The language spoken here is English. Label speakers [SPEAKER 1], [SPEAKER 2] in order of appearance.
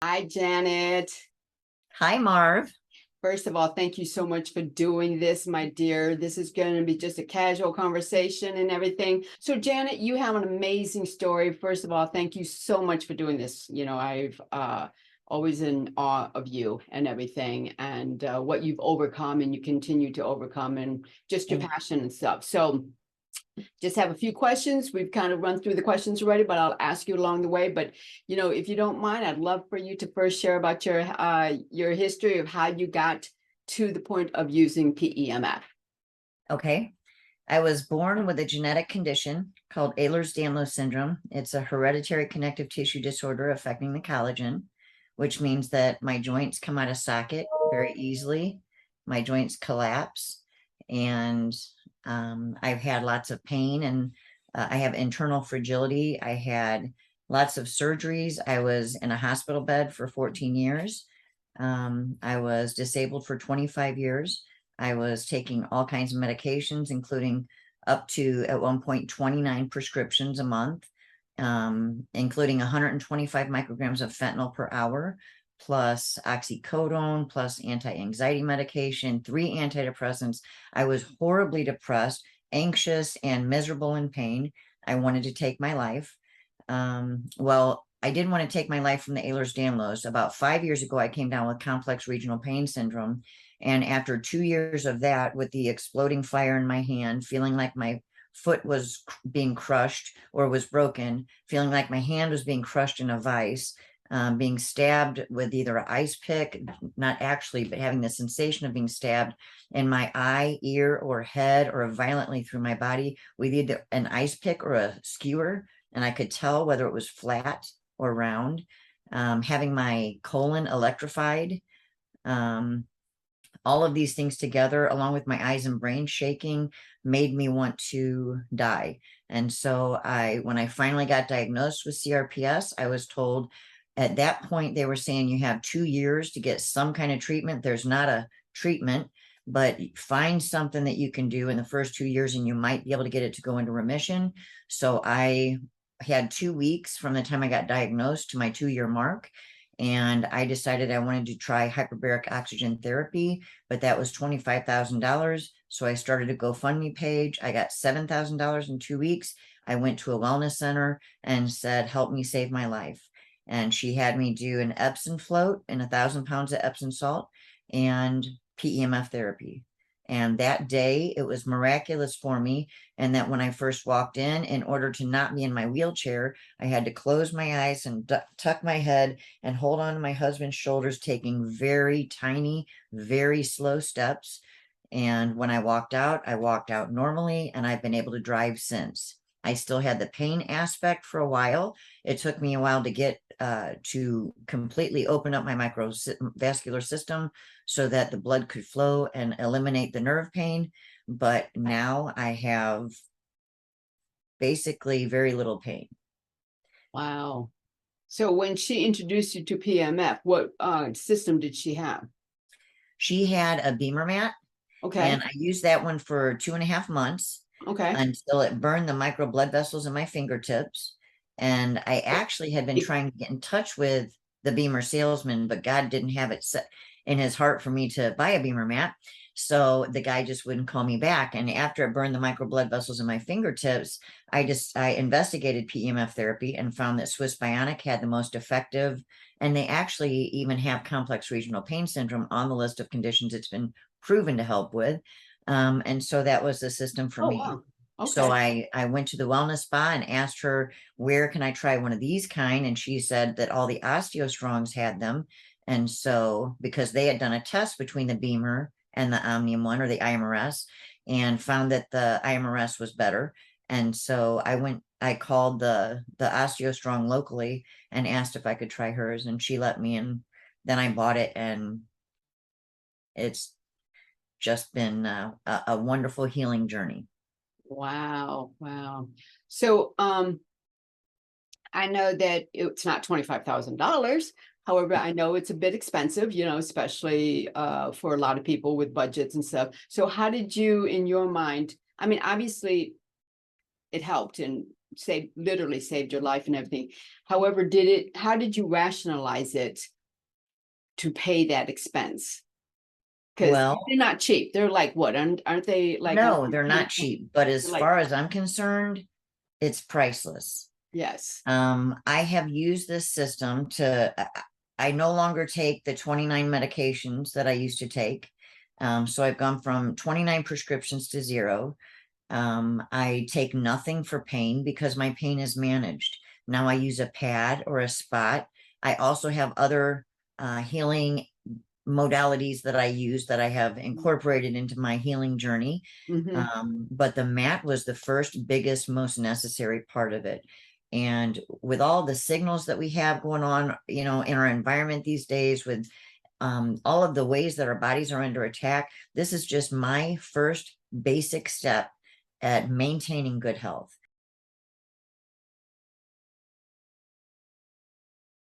[SPEAKER 1] Hi, Janet.
[SPEAKER 2] Hi, Marv.
[SPEAKER 1] First of all, thank you so much for doing this, my dear. This is going to be just a casual conversation and everything. So, Janet, you have an amazing story. First of all, thank you so much for doing this. I've always in awe of you and everything, and what you've overcome and you continue to overcome, and just your passion and stuff. So, just have a few questions. We've kind of run through the questions already, but I'll ask you along the way. But if you don't mind, I'd love for you to first share about your history of how you got to the point of using PEMF.
[SPEAKER 2] Okay. I was born with a genetic condition called Ehlers-Danlos syndrome. It's a hereditary connective tissue disorder affecting the collagen, which means that my joints come out of socket very easily. My joints collapse, and I've had lots of pain, and I have internal fragility. I had lots of surgeries. I was in a hospital bed for 14 years. I was disabled for 25 years. I was taking all kinds of medications, including up to, at one point, 29 prescriptions a month, including 125 micrograms of fentanyl per hour, plus oxycodone, plus anti-anxiety medication, 3 antidepressants. I was horribly depressed, anxious, and miserable in pain. I wanted to take my life. Well, I didn't want to take my life from the Ehlers-Danlos. About 5 years ago, I came down with complex regional pain syndrome. And after 2 years of that, with the exploding fire in my hand, feeling like my foot was being crushed or was broken, feeling like my hand was being crushed in a vise, being stabbed with either an ice pick, not actually, but having the sensation of being stabbed in my eye, ear, or head, or violently through my body with either an ice pick or a skewer. And I could tell whether it was flat or round, having my colon electrified, all of these things together, along with my eyes and brain shaking, made me want to die. And so when I finally got diagnosed with CRPS, I was told at that point, they were saying you have 2 years to get some kind of treatment. There's not a treatment, but find something that you can do in the first 2 years and you might be able to get it to go into remission. So I had 2 weeks from the time I got diagnosed to my 2-year mark. And I decided I wanted to try hyperbaric oxygen therapy, but that was $25,000. So I started a GoFundMe page. I got $7,000 in 2 weeks. I went to a wellness center and said, help me save my life. And she had me do an Epsom float and 1,000 pounds of Epsom salt and PEMF therapy. And that day, it was miraculous for me. And that when I first walked in order to not be in my wheelchair, I had to close my eyes and tuck my head and hold on to my husband's shoulders, taking very tiny, very slow steps. And when I walked out normally, and I've been able to drive since. I still had the pain aspect for a while. It took me a while to get to completely open up my microvascular system so that the blood could flow and eliminate the nerve pain. But now I have basically very little pain.
[SPEAKER 1] Wow. So when she introduced you to PEMF, what system did she have?
[SPEAKER 2] She had a Beamer mat,
[SPEAKER 1] Okay.
[SPEAKER 2] and I used that one for 2.5 months
[SPEAKER 1] Okay.
[SPEAKER 2] until it burned the micro blood vessels in my fingertips. And I actually had been trying to get in touch with the Beamer salesman, but God didn't have it set in his heart for me to buy a Beamer mat. So the guy just wouldn't call me back. And after it burned the micro blood vessels in my fingertips, I investigated PEMF therapy and found that Swiss Bionic had the most effective. And they actually even have complex regional pain syndrome on the list of conditions it's been proven to help with. And so that was the system for me.
[SPEAKER 1] Wow. Okay.
[SPEAKER 2] So I went to the wellness spa and asked her, where can I try one of these kind? And she said that all the OsteoStrongs had them. And so, because they had done a test between the Beamer and the Omnium one, or the IMRS, and found that the IMRS was better. And so I called the OsteoStrong locally and asked if I could try hers, and she let me, and then I bought it, and it's just been a wonderful healing journey.
[SPEAKER 1] Wow. Wow. So I know that it's not $25,000. However, I know it's a bit expensive, especially for a lot of people with budgets and stuff. So how did you, in your mind, I mean, obviously it helped and literally saved your life and everything. However, how did you rationalize it to pay that expense? Because
[SPEAKER 2] Well,
[SPEAKER 1] they're not cheap. They're like, what, aren't they like?
[SPEAKER 2] no, they're not cheap, but as
[SPEAKER 1] Like,
[SPEAKER 2] far as I'm concerned, it's priceless.
[SPEAKER 1] yes.
[SPEAKER 2] I have used this system to, I no longer take the 29 medications that I used to take. So I've gone from 29 prescriptions to 0. I take nothing for pain because my pain is managed. Now I use a pad or a spot. I also have other healing modalities that I use that I have incorporated into my healing journey. But the mat was the first, biggest, most necessary part of it. And with all the signals that we have going on, in our environment these days, with all of the ways that our bodies are under attack, this is just my first basic step at maintaining good health.